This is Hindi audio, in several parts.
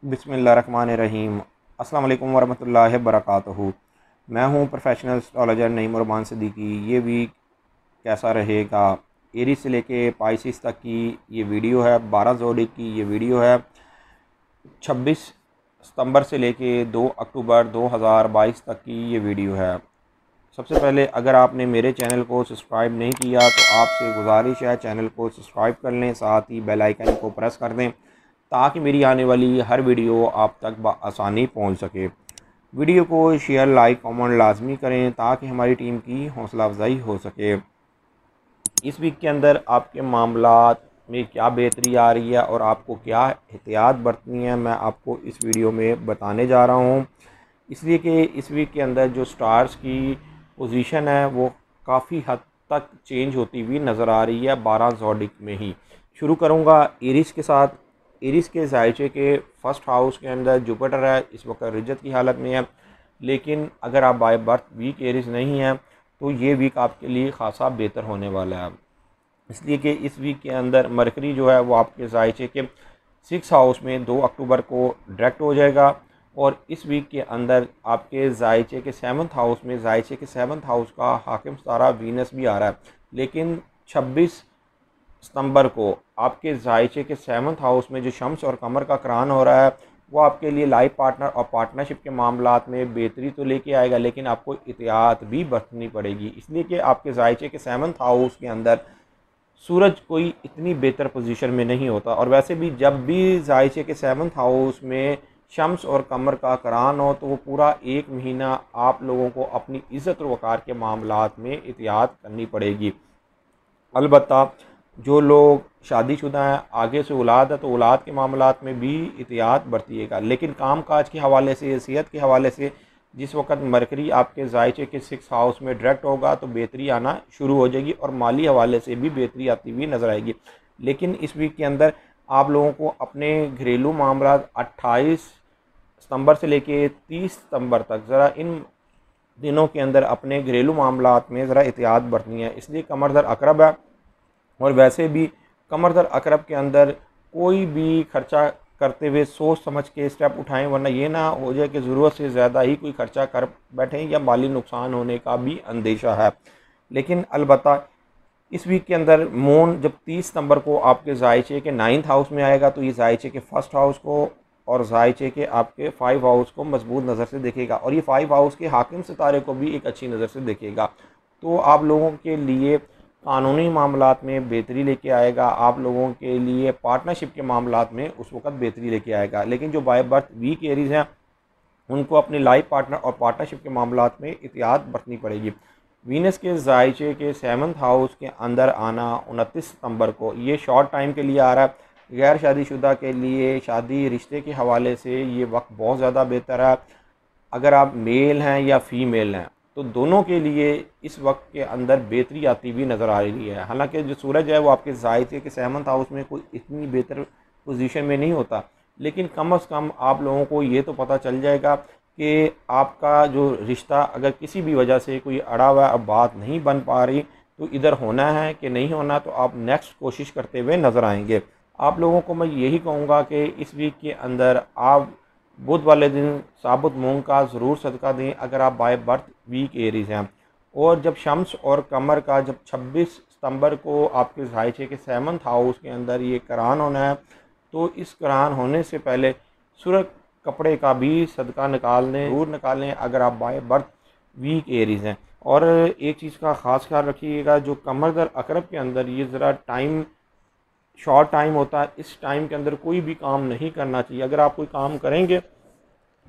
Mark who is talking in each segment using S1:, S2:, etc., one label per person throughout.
S1: बिस्मिल्लाहिर्रहमानिर्रहीम। अस्सलाम वालेकुम वरहमतुल्लाहि वबरकातुहू। मैं हूँ प्रोफेशनल एस्ट्रोलॉजर नईम उरमान सिद्दीकी। ये वीक कैसा रहेगा, एरीज से लेके पाइसिस तक की ये वीडियो है। 12 ज़ोडिक की ये वीडियो है। 26 सितंबर से लेके 2 अक्टूबर 2022 तक की ये वीडियो है। सबसे पहले अगर आपने मेरे चैनल को सब्सक्राइब नहीं किया तो आपसे गुजारिश है चैनल को सब्सक्राइब कर लें, साथ ही बेल आइकन को प्रेस कर दें ताकि मेरी आने वाली हर वीडियो आप तक आसानी पहुंच सके। वीडियो को शेयर, लाइक, कमेंट लाजमी करें ताकि हमारी टीम की हौसला अफजाई हो सके। इस वीक के अंदर आपके मामलात में क्या बेहतरी आ रही है और आपको क्या एहतियात बरतनी है, मैं आपको इस वीडियो में बताने जा रहा हूँ। इसलिए कि इस वीक के अंदर जो स्टार्स की पोजीशन है वो काफ़ी हद तक चेंज होती हुई नज़र आ रही है 12 ज़ोडिक में ही। शुरू करूँगा एरीज के साथ। एरीज के जायचे के फर्स्ट हाउस के अंदर जुपिटर है, इस वक्त रिजत की हालत में है। लेकिन अगर आप बाय बर्थ वीक एरीज नहीं हैं तो ये वीक आपके लिए ख़ासा बेहतर होने वाला है। इसलिए कि इस वीक के अंदर मरकरी जो है वो आपके जायचे के 6 हाउस में 2 अक्टूबर को डायरेक्ट हो जाएगा। और इस वीक के अंदर आपके जायचे के 7th हाउस में जायचे के 7th हाउस का हाकिम सितारा वीनस भी आ रहा है। लेकिन 26 सितंबर को आपके जायचे के 7th हाउस में जो शम्स और कमर का करान हो रहा है वो आपके लिए लाइफ पार्टनर और पार्टनरशिप के मामलात में बेहतरी तो लेके आएगा, लेकिन आपको एहतियात भी बरतनी पड़ेगी। इसलिए कि आपके जायचे के 7th हाउस के अंदर सूरज कोई इतनी बेहतर पोजीशन में नहीं होता। और वैसे भी जब भी जायचे के 7th हाउस में शम्स और कमर का करान हो तो वो पूरा एक महीना आप लोगों को अपनी इज़्ज़त और वक़ार के मामलात में एहतियात करनी पड़ेगी। अलबत्ता जो लोग शादीशुदा हैं, आगे से औलाद है, तो औलाद के मामलात में भी एहतियात बरतिएगा। लेकिन काम काज के हवाले से, सेहत के हवाले से जिस वक्त मरकरी आपके जायचे के 6 हाउस में डायरेक्ट होगा तो बेहतरी आना शुरू हो जाएगी और माली हवाले से भी बेहतरी आती हुई नज़र आएगी। लेकिन इस वीक के अंदर आप लोगों को अपने घरेलू मामला 28 सितंबर से लेके 30 सितंबर तक ज़रा इन दिनों के अंदर अपने घरेलू मामलात में ज़रा एहतियात बरतनी है। इसलिए कमर दर अकरब है और वैसे भी कमर दर अकरब के अंदर कोई भी खर्चा करते हुए सोच समझ के स्टेप उठाएं, वरना ये ना हो जाए कि ज़रूरत से ज़्यादा ही कोई खर्चा कर बैठें या माली नुकसान होने का भी अंदेशा है। लेकिन अलबत्ता इस वीक के अंदर मून जब 30 सितंबर को आपके जायचे के 9th हाउस में आएगा तो ये जायचे के 1st हाउस को और जायचे के आपके 5 हाउस को मजबूत नज़र से देखेगा और ये 5 हाउस के हाकिम सितारे को भी एक अच्छी नज़र से देखेगा। तो आप लोगों के लिए कानूनी मामलात में बेहतरी लेके आएगा, आप लोगों के लिए पार्टनरशिप के मामलात में उस वक्त बेहतरी लेके आएगा। लेकिन जो बाय बर्थ वीक एरीज हैं उनको अपनी लाइफ पार्टनर और पार्टनरशिप के मामलात में एहतियात बरतनी पड़ेगी। वीनस के जायचे के 7th हाउस के अंदर आना 29 सितंबर को ये शॉर्ट टाइम के लिए आ रहा है। गैर शादीशुदा के लिए शादी रिश्ते के हवाले से ये वक्त बहुत ज़्यादा बेहतर है। अगर आप मेल हैं या फीमेल हैं तो दोनों के लिए इस वक्त के अंदर बेहतरी आती हुई नज़र आ रही है। हालांकि जो सूरज है वो आपके जायचे के 7th हाउस में कोई इतनी बेहतर पोजीशन में नहीं होता, लेकिन कम अज़ कम आप लोगों को ये तो पता चल जाएगा कि आपका जो रिश्ता अगर किसी भी वजह से कोई अड़ा हुआ अब बात नहीं बन पा रही तो इधर होना है कि नहीं होना, तो आप नेक्स्ट कोशिश करते हुए नज़र आएंगे। आप लोगों को मैं यही कहूँगा कि इस वीक के अंदर आप बुध वाले दिन साबुत मूंग का ज़रूर सदका दें अगर आप बाय बर्थ वीक एरीज हैं। और जब शम्स और कमर का जब 26 सितंबर को आपके जायचे के 7th हाउस के अंदर ये करान होना है तो इस करान होने से पहले सुरख कपड़े का भी सदका निकाल लें, ज़रूर निकालें अगर आप बाय बर्थ वीक एरीज हैं। और एक चीज़ का ख़ास ख्याल रखिएगा, जो कमर दर अकरब के अंदर ये ज़रा टाइम शॉर्ट टाइम होता है, इस टाइम के अंदर कोई भी काम नहीं करना चाहिए। अगर आप कोई काम करेंगे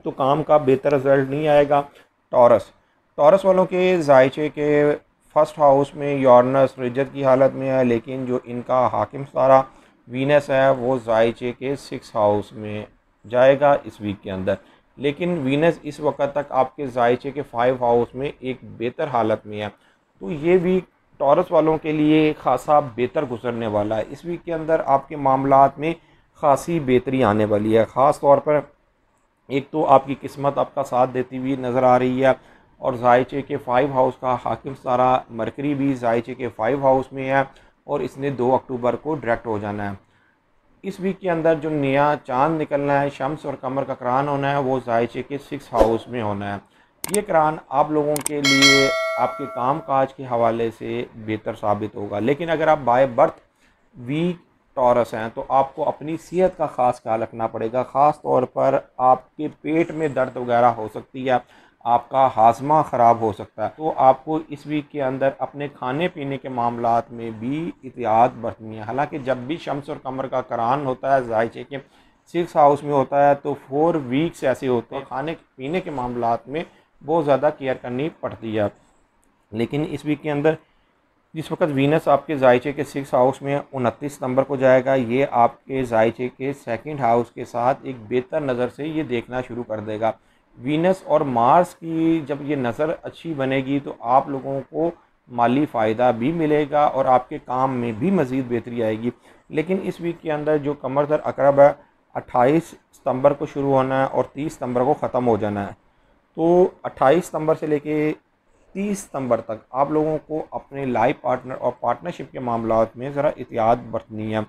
S1: तो काम का बेहतर रिजल्ट नहीं आएगा। टॉरस टॉरस वालों के जायचे के 1st हाउस में यूरेनस रिजत की हालत में है, लेकिन जो इनका हाकिम सितारा वीनस है वो जायचे के 6 हाउस में जाएगा इस वीक के अंदर। लेकिन वीनस इस वक्त तक आपके जायचे के 5 हाउस में एक बेहतर हालत में है, तो ये वीक टॉरस वालों के लिए खासा बेहतर गुजरने वाला है। इस वीक के अंदर आपके मामलात में खासी बेहतरी आने वाली है। ख़ास तौर पर एक तो आपकी किस्मत आपका साथ देती हुई नज़र आ रही है और जायचे के 5 हाउस का हाकिम सितारा मरकरी भी जायचे के 5 हाउस में है और इसने 2 अक्टूबर को डायरेक्ट हो जाना है। इस वीक के अंदर जो नया चांद निकलना है, शम्स और कमर का करान होना है, वो ज़ायचे के 6 हाउस में होना है। ये करान आप लोगों के लिए आपके काम काज के हवाले से बेहतर साबित होगा। लेकिन अगर आप बाय बर्थ वीक टॉरस हैं तो आपको अपनी सेहत का ख़ास ख्याल रखना पड़ेगा। ख़ास तौर पर आपके पेट में दर्द वगैरह हो सकती है, आपका हाजमा ख़राब हो सकता है। तो आपको इस वीक के अंदर अपने खाने पीने के मामलात में भी एहतियात बरतनी है। हालांकि जब भी शम्स और कमर का करान होता है ज़ायचे के 6 हाउस में होता है तो 4 वीक्स ऐसे होते हैं खाने पीने के मामलात में बहुत ज़्यादा केयर करनी पड़ती है। लेकिन इस वीक के अंदर जिस वक्त वीनस आपके ज़ायचे के 6 हाउस में 29 सितंबर को जाएगा, ये आपके ज़ायचे के 2nd हाउस के साथ एक बेहतर नज़र से ये देखना शुरू कर देगा। वीनस और मार्स की जब ये नज़र अच्छी बनेगी तो आप लोगों को माली फ़ायदा भी मिलेगा और आपके काम में भी मज़ीद बेहतरी आएगी। लेकिन इस वीक के अंदर जो कमर दर अकरब है 28 सितंबर को शुरू होना है और 30 सितंबर को ख़त्म हो जाना है। तो 28 सितंबर से लेके 30 सितंबर तक आप लोगों को अपने लाइफ पार्टनर और पार्टनरशिप के मामलात में ज़रा एहतियात बरतनी है।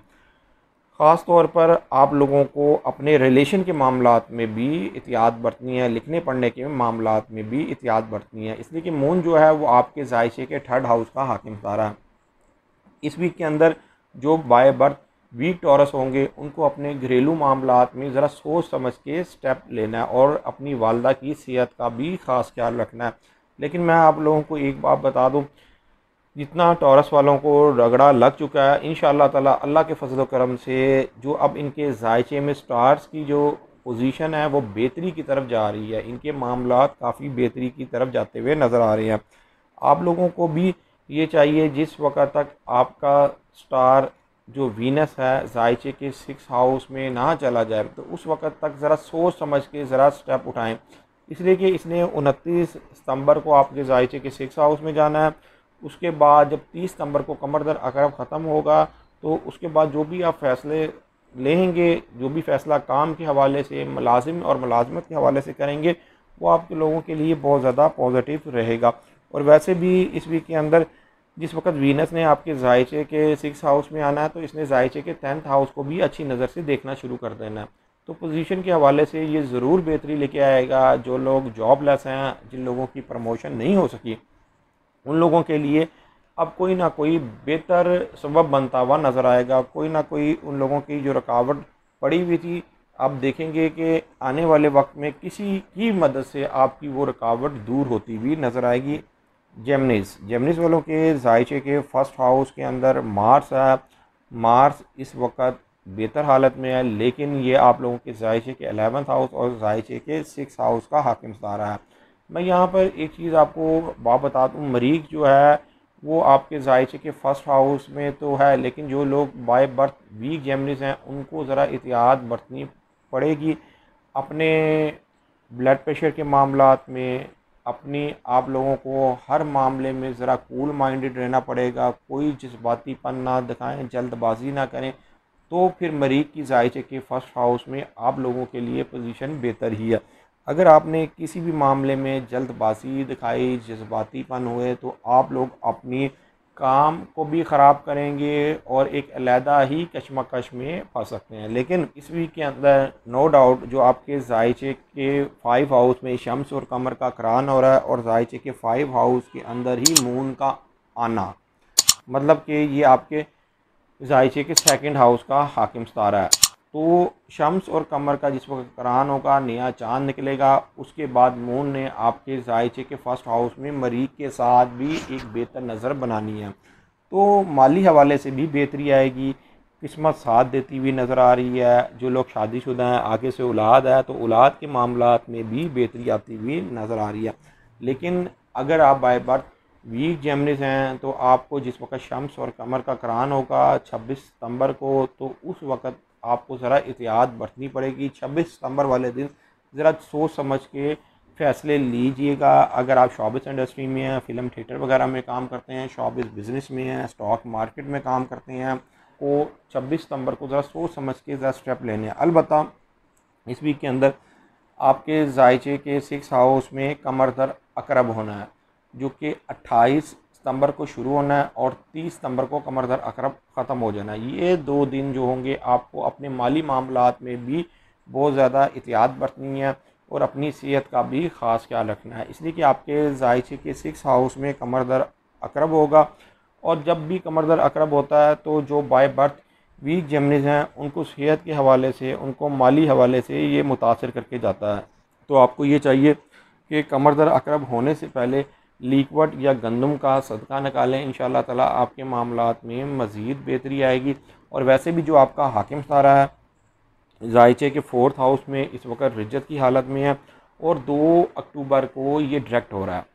S1: ख़ास तौर पर आप लोगों को अपने रिलेशन के मामलात में भी एहतियात बरतनी है, लिखने पढ़ने के मामलात में भी एहतियात बरतनी है, इसलिए कि मून जो है वो आपके ज़ायचे के 3rd हाउस का हाकिम तारा है। इस वीक के अंदर जो बाय बर्थ वीक टॉरस होंगे उनको अपने घरेलू मामलात में ज़रा सोच समझ के स्टेप लेना है और अपनी वालदा की सेहत का भी ख़ास ख्याल रखना है। लेकिन मैं आप लोगों को एक बात बता दूं, जितना टॉरस वालों को रगड़ा लग चुका है, इंशाअल्लाह ताला अल्लाह के फजल करम से जो अब इनके ज़ायचे में स्टार्स की जो पोजीशन है वो बेहतरी की तरफ जा रही है। इनके मामलात काफ़ी बेहतरी की तरफ जाते हुए नज़र आ रहे हैं। आप लोगों को भी ये चाहिए जिस वक्त तक आपका स्टार जो वीनस है ज़ायचे के 6 हाउस में ना चला जाए तो उस वक्त तक ज़रा सोच समझ के ज़रा स्टेप उठाएं। इसलिए कि इसने 29 सितंबर को आपके ज़ायचे के 6 हाउस में जाना है। उसके बाद जब 30 सितंबर को कमर दर अकरब ख़त्म होगा तो उसके बाद जो भी आप फ़ैसले लेंगे, जो भी फ़ैसला काम के हवाले से, मुलाजिम और मुलाजमत के हवाले से करेंगे, वो आपके लोगों के लिए बहुत ज़्यादा पॉजिटिव रहेगा। और वैसे भी इस वीक के अंदर जिस वक्त वीनस ने आपके ज़ायचे के 6 हाउस में आना है तो इसने ज़ायचे के 10th हाउस को भी अच्छी नज़र से देखना शुरू कर देना है। तो पोजीशन के हवाले से ये ज़रूर बेहतरी लेके आएगा। जो लोग जॉबलेस हैं, जिन लोगों की प्रमोशन नहीं हो सकी, उन लोगों के लिए अब कोई ना कोई बेहतर सबब बनता हुआ नज़र आएगा। कोई ना कोई उन लोगों की जो रुकावट पड़ी हुई थी, आप देखेंगे कि आने वाले वक्त में किसी की मदद से आपकी वो रुकावट दूर होती हुई नज़र आएगी। जेमिनीज़ वालों के ज़ायचे के 1st हाउस के अंदर मार्स है। मार्स इस वक्त बेहतर हालत में है, लेकिन ये आप लोगों के ज़ायचे के 11th हाउस और ज़ायचे के 6 हाउस का हाकिम तारा है। मैं यहाँ पर एक चीज़ आपको बात बता दूँ, मरीख जो है वो आपके ज़ायचे के 1st हाउस में तो है, लेकिन जो लोग बाय बर्थ वीक जेमिनीज़ हैं उनको ज़रा एहतियात बरतनी पड़ेगी अपने ब्लड प्रेशर के मामलात में। अपनी आप लोगों को हर मामले में ज़रा कूल माइंडेड रहना पड़ेगा। कोई जज्बातीपन ना दिखाएं, जल्दबाजी ना करें, तो फिर मरीज़ की ज़ायचे के 1st हाउस में आप लोगों के लिए पोजीशन बेहतर ही है। अगर आपने किसी भी मामले में जल्दबाजी दिखाई, जज्बातीपन हुए, तो आप लोग अपनी काम को भी ख़राब करेंगे और एक अलहदा ही कशमकश में फंस सकते हैं। लेकिन इस वीक के अंदर नो डाउट जो आपके ज़ायचे के 5 हाउस में शम्स और कमर का करान हो रहा है और ज़ायचे के 5 हाउस के अंदर ही मून का आना, मतलब कि ये आपके ज़ायचे के 2nd हाउस का हाकिम तारा है। तो शम्स और कमर का जिस वक्त करान होगा, नया चांद निकलेगा, उसके बाद मून ने आपके ज़ायचे के 1st हाउस में मरीख के साथ भी एक बेहतर नज़र बनानी है। तो माली हवाले से भी बेहतरी आएगी, किस्मत साथ देती हुई नज़र आ रही है। जो लोग शादीशुदा हैं, आगे से औलाद है, तो औलाद के मामलात में भी बेहतरी आती हुई नज़र आ रही है। लेकिन अगर आप बाय बर्थ वीक जेमिनीज़ हैं तो आपको जिस वक्त शम्स और कमर का करान होगा 26 सितंबर को, तो उस वक्त आपको ज़रा एहतियात बरतनी पड़ेगी। 26 सितंबर वाले दिन ज़रा सोच समझ के फ़ैसले लीजिएगा। अगर आप शोबिस इंडस्ट्री में हैं, फ़िल्म थिएटर वगैरह में काम करते हैं, शोबिस बिज़नेस में हैं, स्टॉक मार्केट में काम करते हैं, को 26 सितंबर को ज़रा सोच समझ के ज़रा स्टेप लेने हैं। अलबत्ता इस वीक के अंदर आपके ज़ायचे के 6 हाउस में कमर दर अकरब होना है, जो कि 28 सितंबर को शुरू होना है और 30 सितंबर को कमर दर अकरब ख़त्म हो जाना है। ये 2 दिन जो होंगे आपको अपने माली मामलात में भी बहुत ज़्यादा एहतियात बरतनी है और अपनी सेहत का भी ख़ास ख्याल रखना है, इसलिए कि आपके ज़ायचे के 6 हाउस में कमर दर अकरब होगा। और जब भी कमर दर अकरब होता है तो जो बाय बर्थ वीक जेमिनीज़ हैं उनको सेहत के हवाले से, उनको माली हवाले से ये मुतासर करके जाता है। तो आपको ये चाहिए कि कमर दर अकरब होने से पहले लिक्विड या गंदम का सदका निकालें। इंशाअल्लाह ताला आपके मामलात में मज़ीद बेहतरी आएगी। और वैसे भी जो आपका हाकिम सितारा है ज़ायचे के 4th हाउस में इस वक्त रिज्जत की हालत में है और 2 अक्टूबर को ये डायरेक्ट हो रहा है।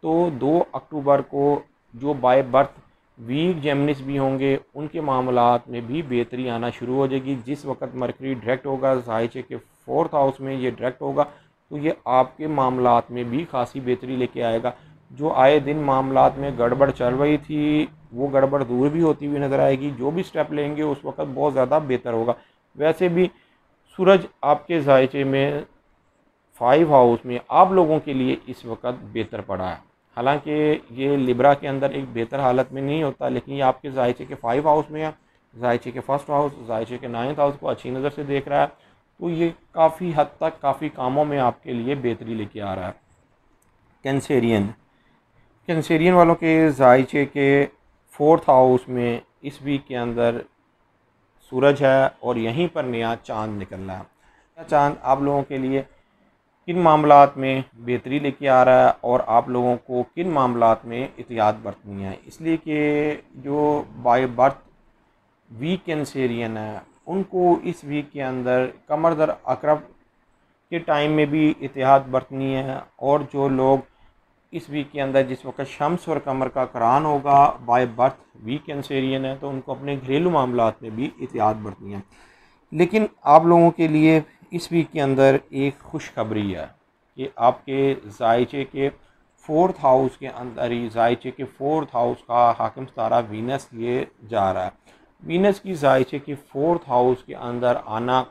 S1: तो 2 अक्टूबर को जो बाय बर्थ वीक जेमिनीज भी होंगे उनके मामलात में भी बेहतरी आना शुरू हो जाएगी। जिस वक्त मरकरी डायरेक्ट होगा ज़ायचे के 4th हाउस में ये डायरेक्ट होगा तो ये आपके मामलात में भी खासी बेहतरी लेके आएगा। जो आए दिन मामलात में गड़बड़ चल रही थी वो गड़बड़ दूर भी होती हुई नज़र आएगी। जो भी स्टेप लेंगे उस वक्त बहुत ज़्यादा बेहतर होगा। वैसे भी सूरज आपके ज़ायचे में 5 हाउस में आप लोगों के लिए इस वक्त बेहतर पड़ा है। हालांकि ये लिब्रा के अंदर एक बेहतर हालत में नहीं होता, लेकिन ये आपके ज़ायचे के 5 हाउस में है। ज़ायचे के 1st हाउस, ज़ायचे के 9th हाउस को अच्छी नज़र से देख रहा है, तो ये काफ़ी हद तक काफ़ी कामों में आपके लिए बेहतरी लेके आ रहा है। कैंसेरियन वालों के ज़ायचे के 4th हाउस में इस वीक के अंदर सूरज है और यहीं पर नया चाँद निकल रहा है। नया चाँद आप लोगों के लिए किन मामलात में बेहतरी लेके आ रहा है और आप लोगों को किन मामलात में एहतियात बरतनी है, इसलिए कि जो बाय बर्थ वीक कैंसेरियन है उनको इस वीक के अंदर कमर दर अकरब के टाइम में भी एहतियात बरतनी है। और जो लोग इस वीक के अंदर जिस वक्त शम्स और कमर का करान होगा बाय बर्थ वीक कैंसेरियन है तो उनको अपने घरेलू मामलात में भी एहतियात बरतनी है। लेकिन आप लोगों के लिए इस वीक के अंदर एक खुशखबरी है कि आपके ज़ायचे के 4th हाउस के अंदर ही ज़ायचे के 4th हाउस का हाकिम सितारा वीनस ये जा रहा है। वीनस की ज़ायचे के 4th हाउस के अंदर आना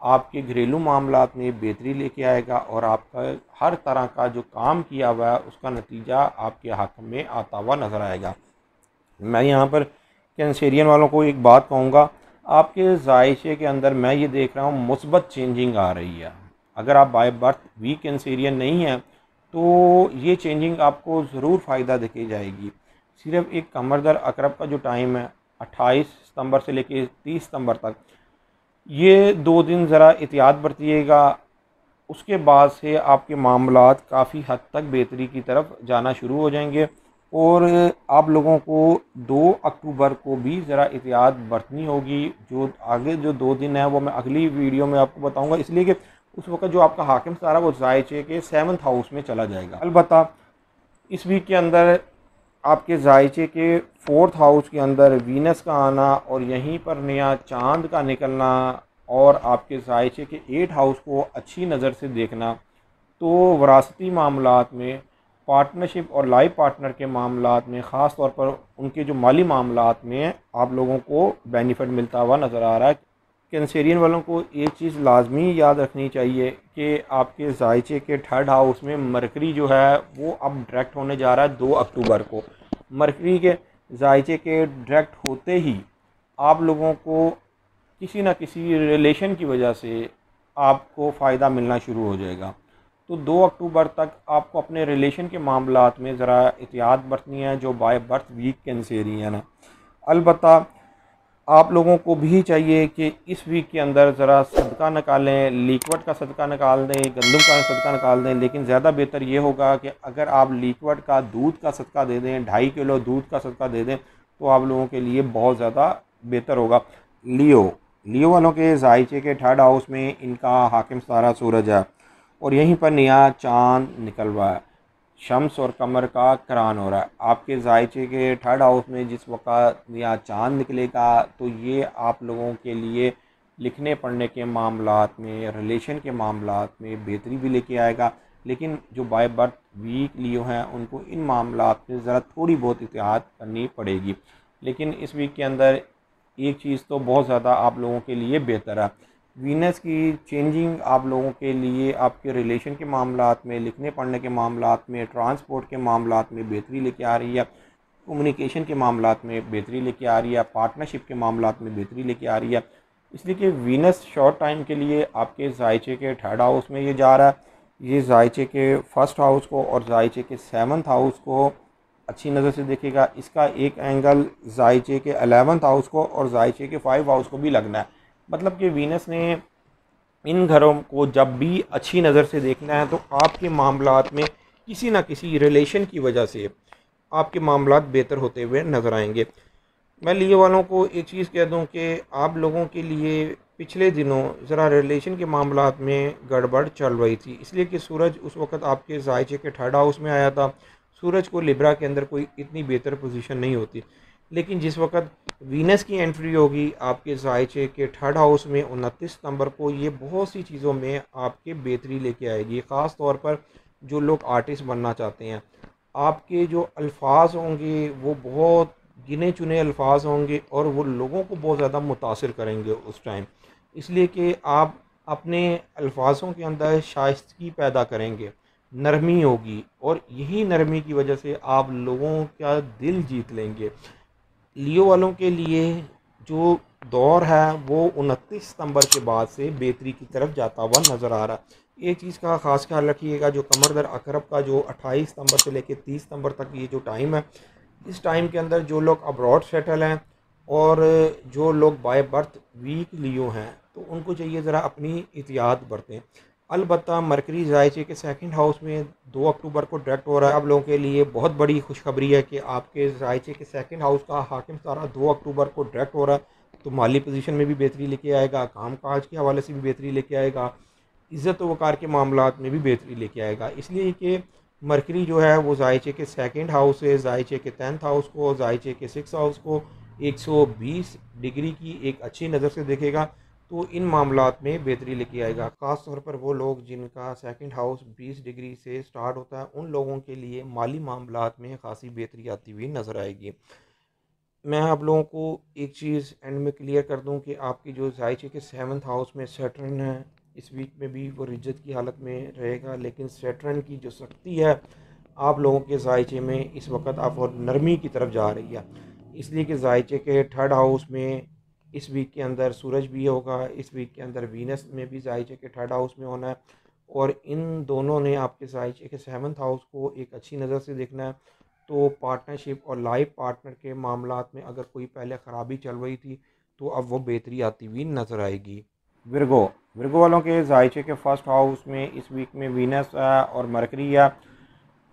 S1: आपके घरेलू मामलात में बेहतरी लेके आएगा और आपका हर तरह का जो काम किया हुआ है उसका नतीजा आपके हक़ में आता हुआ नज़र आएगा। मैं यहाँ पर कैंसेरियन वालों को एक बात कहूँगा, आपके ज़ायचे के अंदर मैं ये देख रहा हूँ मुस्बत चेंजिंग आ रही है। अगर आप बाय बर्थ वीक कैंसेरियन नहीं हैं तो ये चेंजिंग आपको ज़रूर फ़ायदा देके जाएगी। सिर्फ एक कमर दर अकरब का जो टाइम है 28 सितंबर से लेकर 30 सितंबर तक, ये 2 दिन ज़रा एहतियात बरतिएगा। उसके बाद से आपके मामलात काफ़ी हद तक बेहतरी की तरफ जाना शुरू हो जाएंगे। और आप लोगों को 2 अक्टूबर को भी ज़रा एहतियात बरतनी होगी। जो आगे जो 2 दिन है वो मैं अगली वीडियो में आपको बताऊंगा, इसलिए कि उस वक्त जो आपका हाकिम सितारा वो ज़ायचे के 7th हाउस में चला जाएगा। अलबत्ता इस वीक के अंदर आपके ज़ायचे के 4th हाउस के अंदर वीनस का आना और यहीं पर नया चांद का निकलना और आपके ज़ायचे के 8 हाउस को अच्छी नज़र से देखना, तो वरासती मामलात में, पार्टनरशिप और लाइफ पार्टनर के मामलात में, ख़ास तौर पर उनके जो माली मामलात में आप लोगों को बेनिफिट मिलता हुआ नज़र आ रहा है। कैंसेरियन वालों को एक चीज़ लाजमी याद रखनी चाहिए कि आपके ज़ायचे के 3rd हाउस में मरकरी जो है वो अब डायरेक्ट होने जा रहा है 2 अक्टूबर को। मरकरी के ज़ायचे के डायरेक्ट होते ही आप लोगों को किसी न किसी रिलेशन की वजह से आपको फ़ायदा मिलना शुरू हो जाएगा। तो 2 अक्टूबर तक आपको अपने रिलेशन के मामलात में ज़रा एहतियात बरतनी है जो बाय बर्थ वीक कैंसेरियन है। अलबत्ता आप लोगों को भी चाहिए कि इस वीक के अंदर ज़रा सदका निकालें, लिक्विड का सदका निकाल दें, गंदम का सदका निकाल दें। लेकिन ज़्यादा बेहतर ये होगा कि अगर आप लिक्विड का दूध का सदका दे दें, 2.5 किलो दूध का सदका दे दें तो आप लोगों के लिए बहुत ज़्यादा बेहतर होगा। लियो वालों के ज़ायचे के 3rd हाउस में इनका हाकिम सितारा सूरज है और यहीं पर नया चाँद निकल रहा है। शम्स और कमर का करान हो रहा है। आपके ज़ायचे के 3rd हाउस में जिस वक्त नया चाँद निकलेगा तो ये आप लोगों के लिए लिखने पढ़ने के मामलात में, रिलेशन के मामलात में बेहतरी भी लेके आएगा। लेकिन जो बाय बर्थ वीक लियो हैं उनको इन मामलात में ज़रा थोड़ी बहुत एहतियात करनी पड़ेगी। लेकिन इस वीक के अंदर एक चीज़ तो बहुत ज़्यादा आप लोगों के लिए बेहतर है, वीनस की चेंजिंग आप लोगों के लिए आपके रिलेशन के मामलात में, लिखने पढ़ने के मामलात में, ट्रांसपोर्ट के मामलात में बेहतरी लेके आ रही है। कम्युनिकेशन के मामलात में बेहतरी लेके आ रही है, पार्टनरशिप के मामलात में बेहतरी लेके आ रही है। इसलिए कि वीनस शॉर्ट टाइम के लिए आपके जायचे के थर्ड हाउस में ये जा रहा है, ये जायचे के फर्स्ट हाउस को और जायचे के सेवन्थ हाउस को अच्छी नज़र से देखेगा। इसका एक एंगल जायचे के 11th हाउस को और जायचे के 5 हाउस को भी लगना है। मतलब कि वीनस ने इन घरों को जब भी अच्छी नज़र से देखना है तो आपके मामलात में किसी ना किसी रिलेशन की वजह से आपके मामलात बेहतर होते हुए नज़र आएंगे। मैं लिए वालों को एक चीज़ कह दूं कि आप लोगों के लिए पिछले दिनों ज़रा रिलेशन के मामलात में गड़बड़ चल रही थी, इसलिए कि सूरज उस वक़्त आपके जायचे के थर्ड हाउस में आया था। सूरज को लिब्रा के अंदर कोई इतनी बेहतर पोजीशन नहीं होती, लेकिन जिस वक़्त वीनस की एंट्री होगी आपके जायचे के थर्ड हाउस में 29 सितंबर को, ये बहुत सी चीज़ों में आपके बेहतरी लेके आएगी। ख़ास तौर पर जो लोग आर्टिस्ट बनना चाहते हैं, आपके जो अल्फाज होंगे वो बहुत गिने चुने अल्फाज होंगे और वो लोगों को बहुत ज़्यादा मुतासिर करेंगे उस टाइम, इसलिए कि आप अपने अल्फाजों के अंदर शाइस्तगी पैदा करेंगे, नरमी होगी और यही नरमी की वजह से आप लोगों का दिल जीत लेंगे। लियो वालों के लिए जो दौर है वो 29 सितंबर के बाद से बेहतरी की तरफ जाता हुआ नज़र आ रहा है। एक चीज़ का ख़ास ख्याल रखिएगा, जो कमर दर अकरब का जो 28 सितंबर से लेकर 30 सितंबर तक ये जो टाइम है, इस टाइम के अंदर जो लोग अब्रॉड सेटल हैं और जो लोग बाय बर्थ वीक लियो हैं तो उनको चाहिए ज़रा अपनी एहतियात बरतें। अलबत्ता मरकरी जायचे के सेकंड हाउस में 2 अक्टूबर को डायरेक्ट हो रहा है। आप लोगों के लिए बहुत बड़ी खुशखबरी है कि आपके जायचे के सेकंड हाउस का हाकिम तारा 2 अक्टूबर को डायरेक्ट हो रहा है, तो माली पोजीशन में भी बेहतरी लेके आएगा, काम काज के हवाले से भी बेहतरी लेके आएगा, इज़्ज़त वक़ार के मामलात में भी बेहतरी लेके आएगा। इसलिए कि मरकरी जो है वो जायचे के सेकंड हाउस से जायचे के 10th हाउस को, जायचे के 6th हाउस को 120 डिग्री की एक अच्छी नज़र से देखेगा, तो इन मामलात में बेहतरी लेके आएगा। ख़ास तौर पर वो लोग जिनका सेकंड हाउस 20 डिग्री से स्टार्ट होता है, उन लोगों के लिए माली मामलात में ख़ासी बेहतरी आती हुई नज़र आएगी। मैं आप लोगों को एक चीज़ एंड में क्लियर कर दूं कि आपकी जो जायचे के 7th हाउस में सैटर्न है, इस वीक में भी वो रिज्जत की हालत में रहेगा, लेकिन सैटर्न की जो सख्ती है आप लोगों के जायचे में इस वक्त आप और नरमी की तरफ जा रही है। इसलिए कि जायचे के थर्ड हाउस में इस वीक के अंदर सूरज भी होगा, इस वीक के अंदर वीनस में भी जायचे के थर्ड हाउस में होना है, और इन दोनों ने आपके जायचे के 7th हाउस को एक अच्छी नज़र से देखना है। तो पार्टनरशिप और लाइफ पार्टनर के मामलात में अगर कोई पहले ख़राबी चल रही थी तो अब वो बेहतरी आती हुई नज़र आएगी। विर्गो वालों के जायचे के फर्स्ट हाउस में इस वीक में वीनस है और मरकरी है,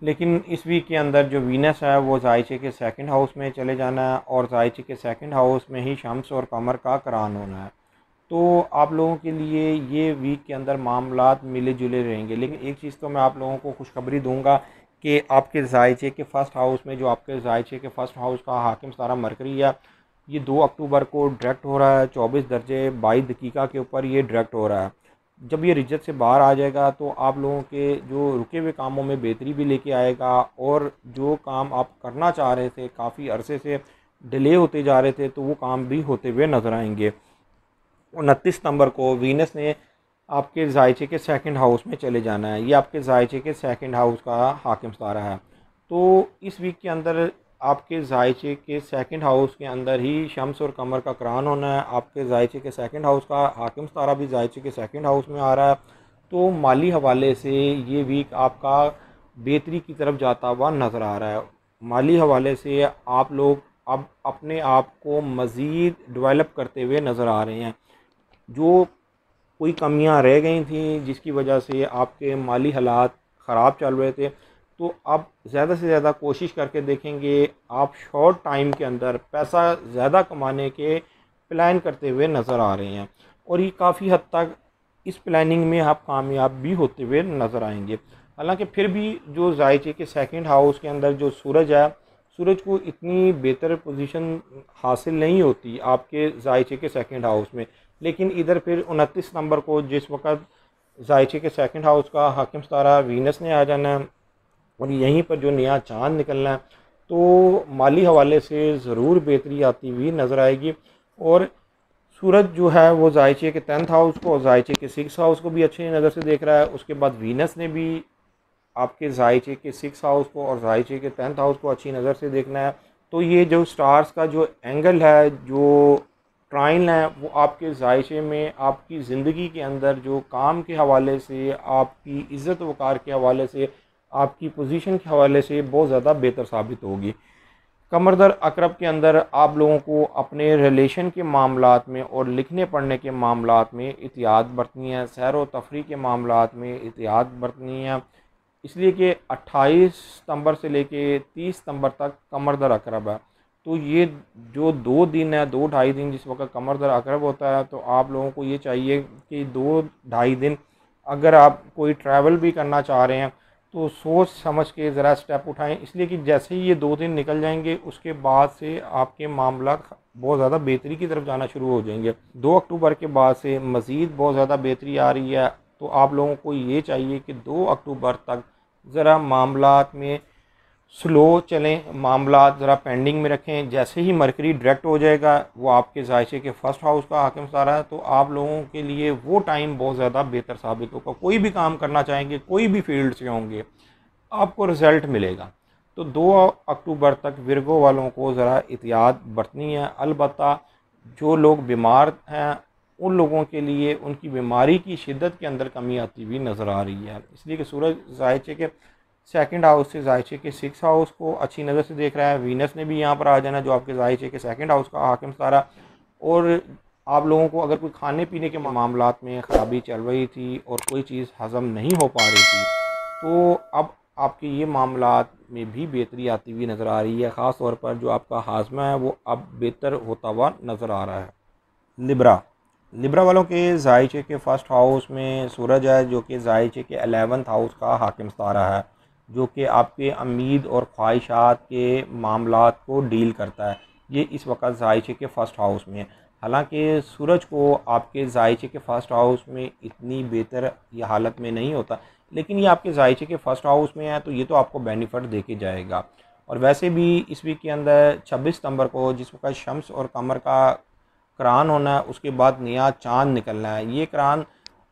S1: लेकिन इस वीक के अंदर जो वीनस है वो जायचे के सेकंड हाउस में चले जाना है और जायचे के सेकंड हाउस में ही शम्स और कमर का करान होना है। तो आप लोगों के लिए ये वीक के अंदर मामलात मिले जुले रहेंगे। लेकिन एक चीज़ तो मैं आप लोगों को खुशखबरी दूंगा कि आपके जायचे के फर्स्ट हाउस में जो आपके जायचे के फर्स्ट हाउस का हाकिम सारा मरकरी है, ये 2 अक्टूबर को डायरेक्ट हो रहा है, 24 दर्जे 22 दकीका के ऊपर ये डायरेक्ट हो रहा है। जब ये रिज्जत से बाहर आ जाएगा तो आप लोगों के जो रुके हुए कामों में बेहतरी भी लेके आएगा, और जो काम आप करना चाह रहे थे, काफ़ी अरसे से डिले होते जा रहे थे, तो वो काम भी होते हुए नज़र आएंगे। 29 सितंबर को वीनस ने आपके जायचे के सेकंड हाउस में चले जाना है, ये आपके जायचे के सेकंड हाउस का हाकिम सितारा है। तो इस वीक के अंदर आपके जायचे के सेकंड हाउस के अंदर ही शम्स और कमर का करान होना है। आपके जायचे के सेकंड हाउस का हाकिम सितारा भी जायचे के सेकंड हाउस में आ रहा है। तो माली हवाले से ये वीक आपका बेहतरी की तरफ जाता हुआ नज़र आ रहा है। माली हवाले से आप लोग अब अपने आप को मज़ीद डेवलप करते हुए नज़र आ रहे हैं। जो कोई कमियां रह गई थी जिसकी वजह से आपके माली हालात ख़राब चल रहे थे, तो आप ज़्यादा से ज़्यादा कोशिश करके देखेंगे आप शॉर्ट टाइम के अंदर पैसा ज़्यादा कमाने के प्लान करते हुए नज़र आ रहे हैं, और ये काफ़ी हद तक इस प्लानिंग में आप कामयाब भी होते हुए नज़र आएंगे। हालांकि फिर भी जो जायचे के सेकंड हाउस के अंदर जो सूरज है, सूरज को इतनी बेहतर पोजीशन हासिल नहीं होती आपके जायचे के सेकंड हाउस में, लेकिन इधर फिर 29 सितंबर को जिस वक्त जायचे के सेकंड हाउस का हाकिम सितारा वीनस ने आ जाना है और यहीं पर जो नया चांद निकलना है, तो माली हवाले से ज़रूर बेहतरी आती हुई नज़र आएगी। और सूरज जो है वो जायचे के 10th हाउस को और जायचे के 6th हाउस को भी अच्छी नज़र से देख रहा है। उसके बाद वीनस ने भी आपके जायचे के 6th हाउस को और जायचे के 10th हाउस को अच्छी नज़र से देखना है। तो ये जो स्टार्स का जो एंगल है, जो ट्राइन है, वो आपके जायशे में आपकी ज़िंदगी के अंदर जो काम के हवाले से, आपकी इज़्ज़त वक़ार के हवाले से, आपकी पोजीशन के हवाले से बहुत ज़्यादा बेहतर साबित होगी। कमरदर अकरब के अंदर आप लोगों को अपने रिलेशन के मामलात में और लिखने पढ़ने के मामलात में एहतियात बरतनी है, सैर व तफरी के मामलात में एहतियात बरतनी है, इसलिए कि 28 सितंबर से लेके 30 सितंबर तक कमरदर अकरब है। तो ये जो 2 दिन है, 2 ढाई दिन जिस वक्त कमरदर अकरब होता है, तो आप लोगों को ये चाहिए कि 2 ढाई दिन अगर आप कोई ट्रैवल भी करना चाह रहे हैं तो सोच समझ के ज़रा स्टेप उठाएं, इसलिए कि जैसे ही ये 2 दिन निकल जाएंगे उसके बाद से आपके मामला बहुत ज़्यादा बेहतरी की तरफ जाना शुरू हो जाएंगे। 2 अक्टूबर के बाद से मज़ीद बहुत ज़्यादा बेहतरी आ रही है। तो आप लोगों को ये चाहिए कि 2 अक्टूबर तक ज़रा मामलात में स्लो चलें, मामलात ज़रा पेंडिंग में रखें। जैसे ही मरकरी डायरेक्ट हो जाएगा, वो आपके जायशे के फ़र्स्ट हाउस का हाकिम सारा है, तो आप लोगों के लिए वो टाइम बहुत ज़्यादा बेहतर साबित होगा। कोई भी काम करना चाहेंगे, कोई भी फील्ड से होंगे, आपको रिज़ल्ट मिलेगा। तो 2 अक्टूबर तक विरगो वालों को ज़रा एहतियात बरतनी है। अलबत्ता जो लोग बीमार हैं उन लोगों के लिए उनकी बीमारी की शिद्दत के अंदर कमी आती हुई नज़र आ रही है, इसलिए कि सूरज जायचे के सेकंड हाउस से जायचे के 6 हाउस को अच्छी नज़र से देख रहा है। वीनस ने भी यहाँ पर आ जाना, जो आपके जायचे के सेकंड हाउस का हाकिम सारा। और आप लोगों को अगर कोई खाने पीने के मामलात में ख़राबी चल रही थी और कोई चीज़ हज़म नहीं हो पा रही थी, तो अब आपके ये मामलात में भी बेहतरी आती हुई नज़र आ रही है। ख़ास तौर पर जो आपका हाजमा है वो अब बेहतर होता हुआ नज़र आ रहा है। लिब्रा वालों के जायचे के फ़र्स्ट हाउस में सूरज है, जो कि जायचे के 11th हाउस का हाकिम तारा है, जो कि आपके उम्मीद और ख्वाहिशात के मामलात को डील करता है। ये इस वक्त जायचे के फ़र्स्ट हाउस में है। हालांकि सूरज को आपके जायचे के फ़र्स्ट हाउस में इतनी बेहतर ये हालत में नहीं होता, लेकिन ये आपके जायचे के फ़र्स्ट हाउस में है, तो ये तो आपको बेनिफिट दे के जाएगा। और वैसे भी इस वीक के अंदर 26 सितंबर को जिस वक्त शम्स और कमर का करान होना है, उसके बाद नया चाँद निकलना है। ये करान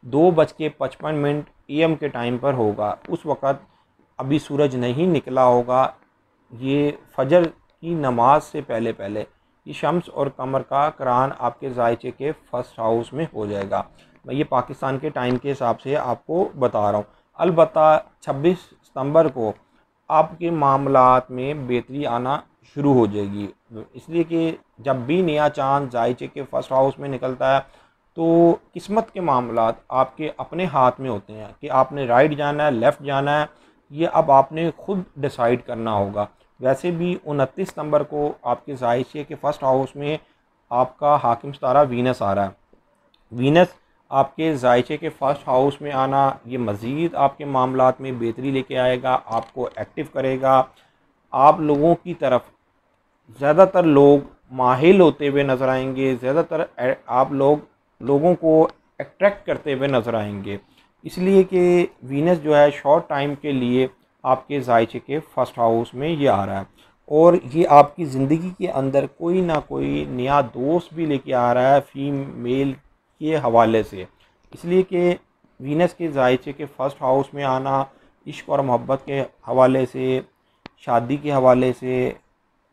S1: 2:55 AM के टाइम पर होगा। उस वक़्त अभी सूरज नहीं निकला होगा। ये फजर की नमाज से पहले पहले ये शम्स और कमर का करान आपके जायचे के फर्स्ट हाउस में हो जाएगा। मैं ये पाकिस्तान के टाइम के हिसाब से आपको बता रहा हूँ। अलबत्ता 26 सितंबर को आपके मामलात में बेहतरी आना शुरू हो जाएगी, इसलिए कि जब भी नया चाँद जायचे के फर्स्ट हाउस में निकलता है तो किस्मत के मामलात आपके अपने हाथ में होते हैं कि आपने राइट जाना है, लेफ़्ट जाना है, ये अब आपने खुद डिसाइड करना होगा। वैसे भी 29 सितंबर को आपके जायचे के फर्स्ट हाउस में आपका हाकिम सितारा वीनस आ रहा है। वीनस आपके जायचे के फर्स्ट हाउस में आना ये मज़ीद आपके मामलात में बेहतरी लेके आएगा, आपको एक्टिव करेगा। आप लोगों की तरफ ज़्यादातर लोग माहिल होते हुए नज़र आएंगे, ज़्यादातर आप लोगों को अट्रैक्ट करते हुए नज़र आएंगे, इसलिए कि वीनस जो है शॉर्ट टाइम के लिए आपके जायचे के फर्स्ट हाउस में ये आ रहा है। और ये आपकी ज़िंदगी के अंदर कोई ना कोई नया दोस्त भी लेके आ रहा है फीमेल के हवाले से, इसलिए कि वीनस के जायचे के फर्स्ट हाउस में आना इश्क और मोहब्बत के हवाले से, शादी के हवाले से,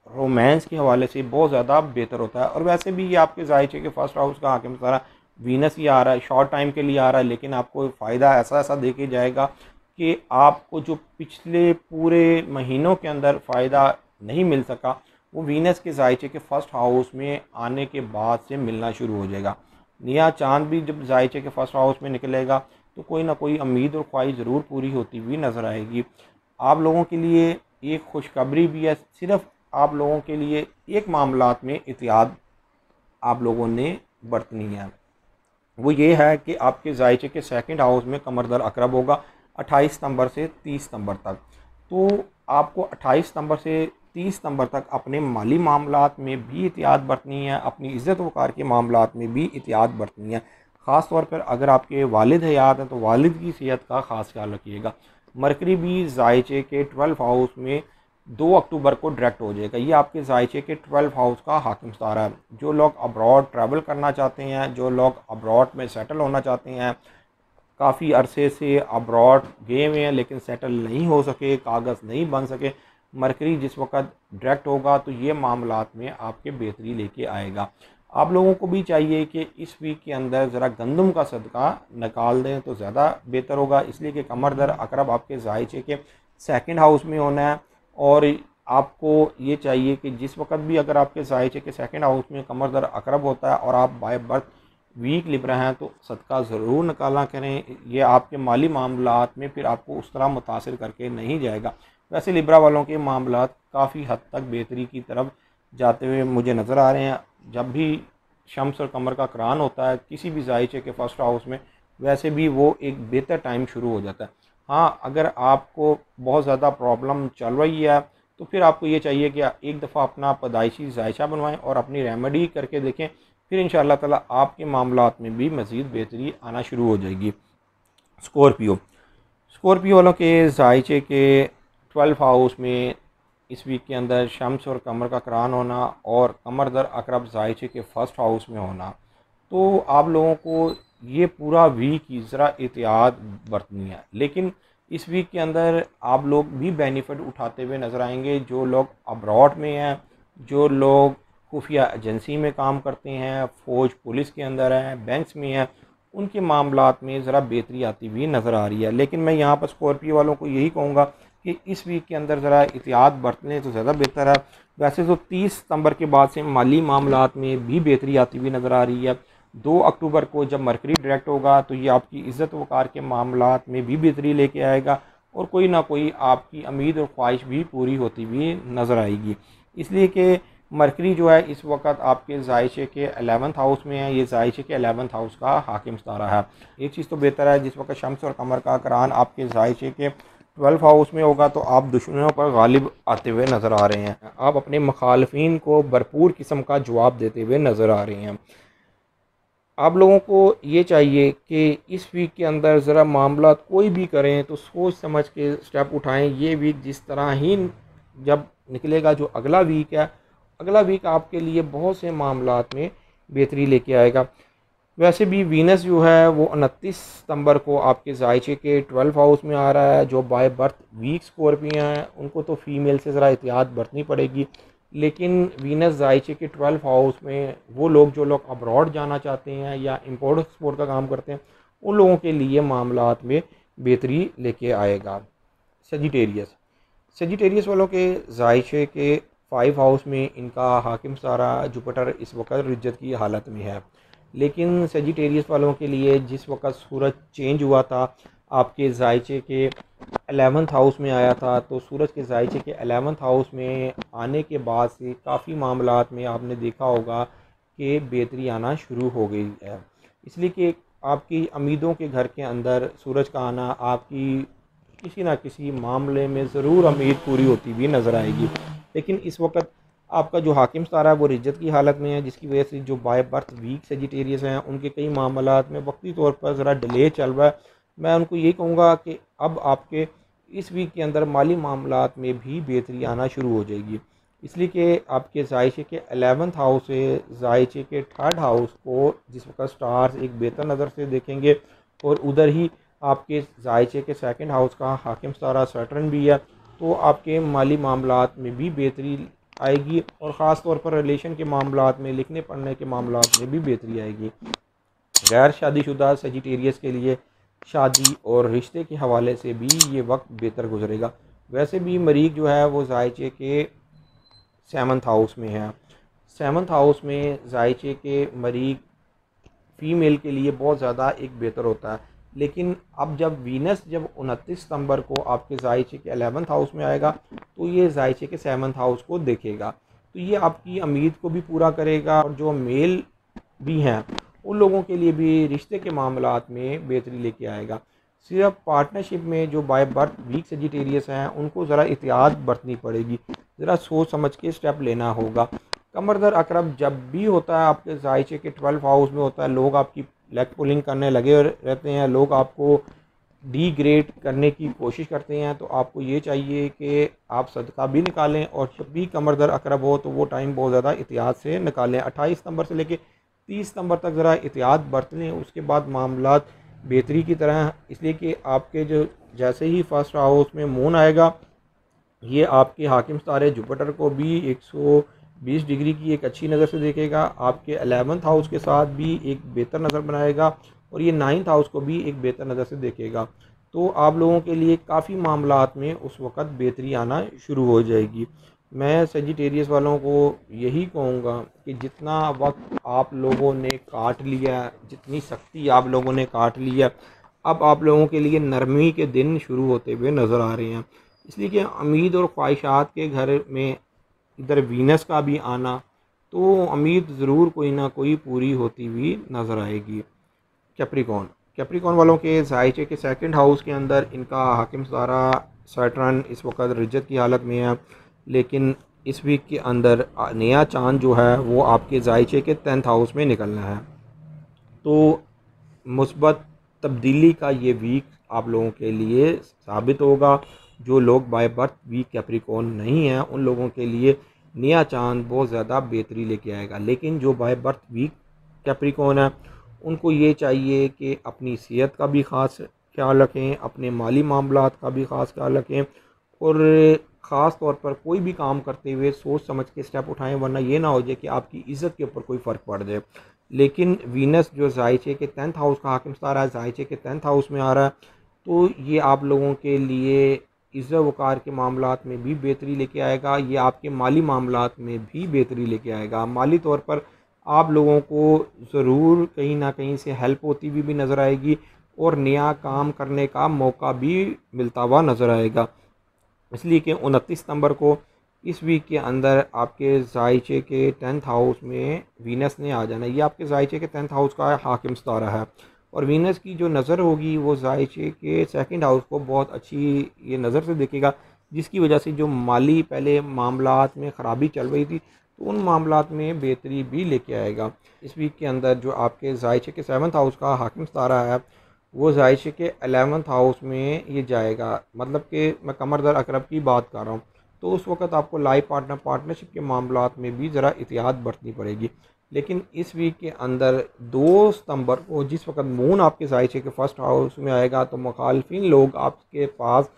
S1: रोमांस के हवाले से बहुत ज़्यादा बेहतर होता है। और वैसे भी ये आपके जायचे के फर्स्ट हाउस का हाकिम सारा वीनस ही आ रहा है, शॉर्ट टाइम के लिए आ रहा है, लेकिन आपको फ़ायदा ऐसा ऐसा दे के जाएगा कि आपको जो पिछले पूरे महीनों के अंदर फ़ायदा नहीं मिल सका, वो वीनस के जायचे के फर्स्ट हाउस में आने के बाद से मिलना शुरू हो जाएगा। नया चाँद भी जब जायचे के फर्स्ट हाउस में निकलेगा तो कोई ना कोई उम्मीद और ख्वाहिश ज़रूर पूरी होती हुई नज़र आएगी। आप लोगों के लिए एक खुशखबरी भी है, सिर्फ़ आप लोगों के लिए एक मामलात में एहतियात आप लोगों ने बरतनी है। वो ये है कि आपके जायचे के सेकंड हाउस में कमरदर अकरब होगा 28 सितंबर से 30 सितंबर तक। तो आपको 28 सितंबर से 30 सितंबर तक अपने माली मामलात में भी एहतियात बरतनी है, अपनी इज़्ज़त वक़ार के मामलात में भी एहतियात बरतनी है। ख़ास तौर पर अगर आपके वालिद हयात हैं तो वालिद की सेहत का ख़ास ख्याल रखिएगा। मरकरी भी जायचे के 12 हाउस में 2 अक्टूबर को डायरेक्ट हो जाएगा। ये आपके जायचे के 12 हाउस का हाकिम तारा है। जो लोग अब्रॉड ट्रैवल करना चाहते हैं, जो लोग अब्रॉड में सेटल होना चाहते हैं, काफ़ी अरसे से अब्रॉड गए हुए हैं लेकिन सेटल नहीं हो सके, कागज़ नहीं बन सके, मरकरी जिस वक्त डायरेक्ट होगा तो ये मामलात में आपके बेहतरी लेके आएगा। आप लोगों को भी चाहिए कि इस वीक के अंदर ज़रा गंदम का सदका निकाल दें तो ज़्यादा बेहतर होगा, इसलिए कि कमर दर अकरब आपके जायचे के सेकंड हाउस में होना है। और आपको ये चाहिए कि जिस वक्त भी अगर आपके जायचे के सेकंड हाउस में कमर दर अकरब होता है और आप बाय बर्थ वीक लिब्रा हैं तो सदका ज़रूर निकाला करें। ये आपके माली मामलात में फिर आपको उस तरह मुतासिर करके नहीं जाएगा। वैसे लिब्रा वालों के मामलात काफ़ी हद तक बेहतरी की तरफ जाते हुए मुझे नज़र आ रहे हैं। जब भी शम्स और कमर का करान होता है किसी भी जायचे के फर्स्ट हाउस में, वैसे भी वो एक बेहतर टाइम शुरू हो जाता है। हाँ, अगर आपको बहुत ज़्यादा प्रॉब्लम चल रही है तो फिर आपको ये चाहिए कि एक दफ़ा अपना पैदाइशी जायचा बनवाएं और अपनी रेमेडी करके देखें, फिर इंशाअल्लाह ताला आपके मामलात में भी मज़ीद बेहतरी आना शुरू हो जाएगी। स्कॉर्पियो वालों के जायचे के 12 हाउस में इस वीक के अंदर शम्स और कमर का करान होना और कमर दर अकरब जायचे के फर्स्ट हाउस में होना, तो आप लोगों को ये पूरा वीक ही ज़रा एहतियात बरतनी है। लेकिन इस वीक के अंदर आप लोग भी बेनिफिट उठाते हुए नज़र आएंगे। जो लोग अब्रॉड में हैं, जो लोग खुफिया एजेंसी में काम करते हैं, फ़ौज पुलिस के अंदर हैं, बैंक्स में हैं, उनके मामलात में ज़रा बेहतरी आती हुई नज़र आ रही है। लेकिन मैं यहाँ पर स्कॉर्पियो वालों को यही कहूँगा कि इस वीक के अंदर ज़रा एहतियात बरत लें तो ज़्यादा बेहतर है। वैसे तो 30 सितंबर के बाद से माली मामलात में भी बेहतरी आती हुई नज़र आ रही है। 2 अक्टूबर को जब मरकरी डायरेक्ट होगा तो ये आपकी इज़्ज़त वक़ार के मामलात में भी बेहतरी लेके आएगा और कोई ना कोई आपकी उम्मीद और ख्वाहिश भी पूरी होती हुई नज़र आएगी। इसलिए कि मरकरी जो है इस वक्त आपके जायचे के 11th हाउस में है, ये जायचे के 11th हाउस का हाकिम सितारा है। एक चीज़ तो बेहतर है, जिस वक्त शम्स और कमर का करान आपके जायचे के 12 हाउस में होगा तो आप दुश्मनों पर गालिब आते हुए नज़र आ रहे हैं। आप अपने मुखालफिन को भरपूर किस्म का जवाब देते हुए नज़र आ रहे हैं। आप लोगों को ये चाहिए कि इस वीक के अंदर ज़रा मामला कोई भी करें तो सोच समझ के स्टेप उठाएं। ये वीक जिस तरह ही जब निकलेगा, जो अगला वीक है, अगला वीक आपके लिए बहुत से मामलात में बेहतरी लेके आएगा। वैसे भी वीनस जो है वो 29 सितंबर को आपके जायचे के 12 हाउस में आ रहा है। जो बाय बर्थ वीक स्कॉर्पियो हैं उनको तो फीमेल से ज़रा एहतियात बरतनी पड़ेगी, लेकिन वीनस जायचे के 12 हाउस में वो लोग जो लोग अब्रॉड जाना चाहते हैं या इंपोर्ट एक्सपोर्ट का काम करते हैं उन लोगों के लिए मामलात में बेहतरी लेके आएगा। सजिटेरियस वालों के जायचे के 5 हाउस में इनका हाकिम सारा जुपिटर इस वक्त रिज्जत की हालत में है। लेकिन सजिटेरियस वालों के लिए जिस वक्त सूरज चेंज हुआ था, आपके जायचे के 11th हाउस में आया था, तो सूरज के जायचे के 11th हाउस में आने के बाद से काफ़ी मामलात में आपने देखा होगा कि बेहतरी आना शुरू हो गई है। इसलिए कि आपकी उम्मीदों के घर के अंदर सूरज का आना आपकी किसी ना किसी मामले में ज़रूर उम्मीद पूरी होती हुई नज़र आएगी। लेकिन इस वक्त आपका जो हाकिम सितारा है वो रिज्जत की हालत में है, जिसकी वजह से जो बाय बर्थ वीक सजिटेरियस हैं उनके कई मामलात में वक्ती तौर पर ज़रा डिले चल रहा है। मैं उनको यही कहूँगा कि अब आपके इस वीक के अंदर माली मामलात में भी बेहतरी आना शुरू हो जाएगी। इसलिए कि आपके जायचे के 11th हाउस से जायचे के 3rd हाउस को जिस वक्त स्टार्स एक बेहतर नज़र से देखेंगे और उधर ही आपके जायचे के 2nd हाउस का हाकिम सितारा सैटर्न भी है, तो आपके माली मामलात में भी बेहतरी आएगी और ख़ास तौर पर रिलेशन के मामलात में, लिखने पढ़ने के मामलात में भी बेहतरी आएगी। गैर शादीशुदा सजिटेरियस के लिए शादी और रिश्ते के हवाले से भी ये वक्त बेहतर गुजरेगा। वैसे भी मरीख जो है वो जायचे के 7th हाउस में है। 7th हाउस में जायचे के मरीख फ़ीमेल के लिए बहुत ज़्यादा एक बेहतर होता है। लेकिन अब जब वीनस जब 29 सितंबर को आपके जायचे के 11th हाउस में आएगा तो ये जायचे के 7th हाउस को देखेगा, तो ये आपकी उम्मीद को भी पूरा करेगा और जो मेल भी हैं उन लोगों के लिए भी रिश्ते के मामलात में बेहतरी लेके आएगा। सिर्फ पार्टनरशिप में जो बाय बर्थ वीक सजिटेरियस हैं उनको ज़रा एहतियात बरतनी पड़ेगी, ज़रा सोच समझ के स्टेप लेना होगा। कमर दर अकरब जब भी होता है आपके जायचे के 12 हाउस में होता है, लोग आपकी लेग पुलिंग करने लगे रहते हैं, लोग आपको डीग्रेड करने की कोशिश करते हैं। तो आपको ये चाहिए कि आप सदका भी निकालें और जब भी कमर दर अकरब हो तो वो टाइम बहुत ज़्यादा एहतियात से निकालें। 28 सितंबर से लेकर 30 सितंबर तक ज़रा एहतियात बरत लें, उसके बाद मामलात बेहतरी की तरह। इसलिए कि आपके जो जैसे ही फर्स्ट हाउस में मून आएगा ये आपके हाकिम सितारे जुपिटर को भी 120 डिग्री की एक अच्छी नज़र से देखेगा, आपके 11th हाउस के साथ भी एक बेहतर नज़र बनाएगा और ये 9th हाउस को भी एक बेहतर नज़र से देखेगा। तो आप लोगों के लिए काफ़ी मामलात में उस वक़्त बेहतरी आना शुरू हो जाएगी। मैं सेजिटेरियस वालों को यही कहूँगा कि जितना वक्त आप लोगों ने काट लिया, जितनी सख्ती आप लोगों ने काट लिया, अब आप लोगों के लिए नरमी के दिन शुरू होते हुए नज़र आ रहे हैं। इसलिए कि उम्मीद और ख्वाहिशात के घर में इधर वीनस का भी आना, तो उम्मीद ज़रूर कोई ना कोई पूरी होती हुई नज़र आएगी। कैप्रिकॉन कैप्रिकॉन वालों के ज़ायचे के सेकंड हाउस के अंदर इनका हाकिम सितारा सैटर्न इस वक्त रिजत की हालत में है, लेकिन इस वीक के अंदर नया चांद जो है वो आपके ज़ायचे के 10th हाउस में निकलना है। तो मुस्बत तब्दीली का ये वीक आप लोगों के लिए साबित होगा। जो लोग बाय बर्थ वीक कैप्रिकॉन नहीं हैं उन लोगों के लिए नया चांद बहुत ज़्यादा बेहतरी लेके आएगा, लेकिन जो बाय बर्थ वीक कैप्रिकॉन है उनको ये चाहिए कि अपनी सेहत का भी ख़ास ख्याल रखें, अपने माली मामलात का भी ख़ास ख्याल रखें और ख़ास तौर पर कोई भी काम करते हुए सोच समझ के स्टेप उठाएं, वरना ये ना हो जाए कि आपकी इज़्ज़त के ऊपर कोई फ़र्क पड़ जाए। लेकिन वीनस जो ज़ायचे के 10th हाउस का हाकिम सितारा है, ज़ायचे के 10th हाउस में आ रहा है, तो ये आप लोगों के लिए इज़्ज़त वक़ार के मामलात में भी बेहतरी लेके आएगा। ये आपके माली मामलात में भी बेहतरी लेके आएगा। माली तौर पर आप लोगों को ज़रूर कहीं ना कहीं से हेल्प होती हुई भी नज़र आएगी और नया काम करने का मौका भी मिलता हुआ नज़र आएगा। इसलिए कि 29 सितंबर को इस वीक के अंदर आपके ज़ायचे के 10th हाउस में वीनस ने आ जाना है। ये आपके ज़ायचे के 10th हाउस का हाकिम सितारा है और वीनस की जो नज़र होगी वो ज़ायचे के सेकंड हाउस को बहुत अच्छी ये नज़र से देखेगा, जिसकी वजह से जो माली पहले मामलात में ख़राबी चल रही थी तो उन मामलात में बेहतरी भी लेके आएगा। इस वीक के अंदर जो आपके ज़ायचे के 7th हाउस का हाकिम सितारा है वो ज़ायशे के 11th हाउस में ये जाएगा, मतलब कि मैं कमर दर अकरब की बात कर रहा हूँ। तो उस वक्त आपको लाइफ पार्टनरशिप के मामलात में भी ज़रा एहतियात बरतनी पड़ेगी। लेकिन इस वीक के अंदर 2 सितंबर को जिस वक्त मून आपके ज़ायशे के फर्स्ट हाउस में आएगा तो मुखालफिन लोग आपके पास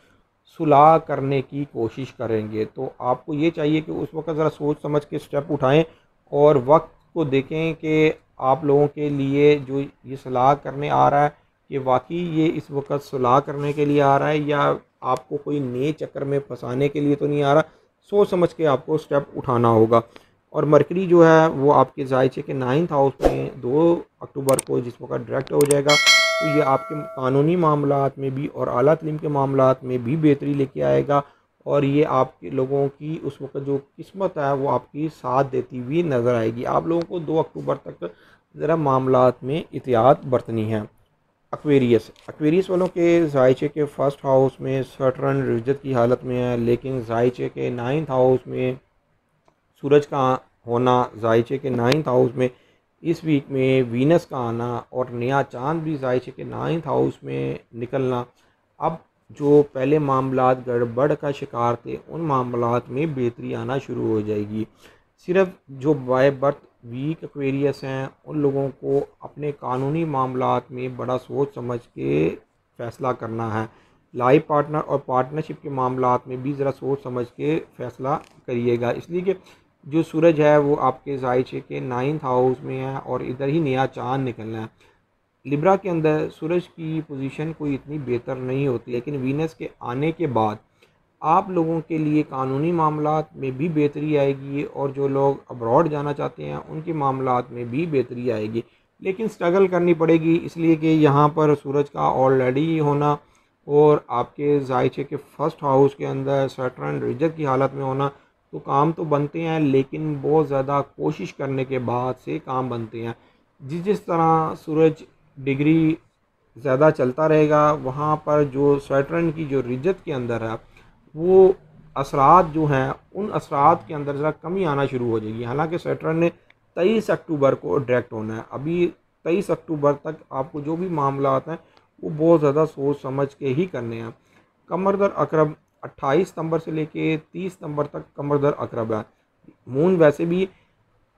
S1: सुलह करने की कोशिश करेंगे। तो आपको ये चाहिए कि उस वक्त ज़रा सोच समझ के स्टेप उठाएं और वक्त को देखें कि आप लोगों के लिए जो ये सलाह करने आ रहा है कि वाकई ये इस वक्त सुलह करने के लिए आ रहा है या आपको कोई नए चक्कर में फंसाने के लिए तो नहीं आ रहा। सोच समझ के आपको स्टेप उठाना होगा। और मरकरी जो है वो आपके ज़ायचे के 9th हाउस में 2 अक्टूबर को जिस वक्त डायरेक्ट हो जाएगा, तो ये आपके कानूनी मामलात में भी और आला तलीम के मामलात में भी बेहतरी लेके आएगा और ये आपके लोगों की उस वक्त जो किस्मत है वो आपकी साथ देती हुई नज़र आएगी। आप लोगों को 2 अक्टूबर तक ज़रा मामलात में एहतियात बरतनी है। एक्वेरियस वालों के ज़ायचे के फर्स्ट हाउस में सटर्न रिजत की हालत में है, लेकिन ज़ायचे के 9th हाउस में सूरज का होना, ज़ायचे के 9th हाउस में इस वीक में वीनस का आना और नया चांद भी ज़ायचे के 9th हाउस में निकलना, अब जो पहले मामलात गड़बड़ का शिकार थे उन मामलात में बेहतरी आना शुरू हो जाएगी। सिर्फ जो बाय बर्थ वीक एक्वेरियस हैं उन लोगों को अपने कानूनी मामलात में बड़ा सोच समझ के फ़ैसला करना है। लाइफ पार्टनर और पार्टनरशिप के मामलात में भी ज़रा सोच समझ के फ़ैसला करिएगा, इसलिए कि जो सूरज है वो आपके ज़ायचे के 9th हाउस में है और इधर ही नया चांद निकलना है। लिब्रा के अंदर सूरज की पोजीशन कोई इतनी बेहतर नहीं होती, लेकिन वीनस के आने के बाद आप लोगों के लिए कानूनी मामलात में भी बेहतरी आएगी और जो लोग अब्रॉड जाना चाहते हैं उनके मामलात में भी बेहतरी आएगी। लेकिन स्ट्रगल करनी पड़ेगी, इसलिए कि यहाँ पर सूरज का ऑलरेडी होना और आपके ज़ायचे के फर्स्ट हाउस के अंदर सटर्न रिजत की हालत में होना, तो काम तो बनते हैं लेकिन बहुत ज़्यादा कोशिश करने के बाद से काम बनते हैं। जिस तरह सूरज डिग्री ज़्यादा चलता रहेगा वहाँ पर जो सैटर्न की जो रिजत के अंदर है वो असरात जो हैं उन असरात के अंदर ज़रा कमी आना शुरू हो जाएगी। हालांकि सैटर्न ने 23 अक्टूबर को डायरेक्ट होना है, अभी 23 अक्टूबर तक आपको जो भी मामला हैं वो बहुत ज़्यादा सोच समझ के ही करने हैं। कमर दर अकरब 28 सितंबर से लेके 30 सितंबर तक कमर दर अकरब है। मून वैसे भी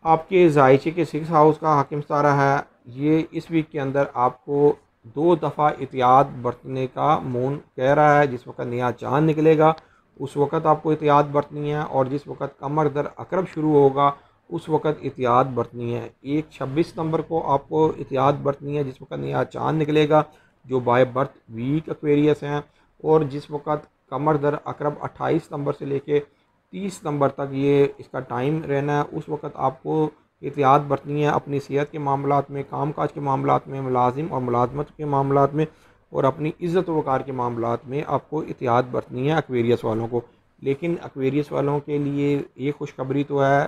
S1: आपके ज़ायचे के 6th हाउस का हाकिम सितारा है। ये इस वीक के अंदर आपको 2 दफ़ा एहतियात बरतने का मून कह रहा है। जिस वक्त नया चांद निकलेगा उस वक़्त आपको एहतियात बरतनी है, और जिस वक़्त कमर दर अकरब शुरू होगा उस वक़्त एहतियात बरतनी है। एक 26 नंबर को आपको एहतियात बरतनी है, जिस वक़्त नया चाँद निकलेगा, जो बाय बर्थ वीक एक्वेरियस हैं, और जिस वक़्त कमर दर अकरब 28 नंबर से लेके 30 नंबर तक ये इसका टाइम रहना है, उस वक़्त आपको एहतियात बरतनी है अपनी सेहत के मामलात में, काम काज के मामलात में, मुलाजिम और मुलाजमत के मामलात में, और अपनी इज़्ज़त वक़ार के मामलात में आपको एहतियात बरतनी है एक्वेरियस वालों को। लेकिन एक्वेरियस वालों के लिए ये खुशखबरी तो है,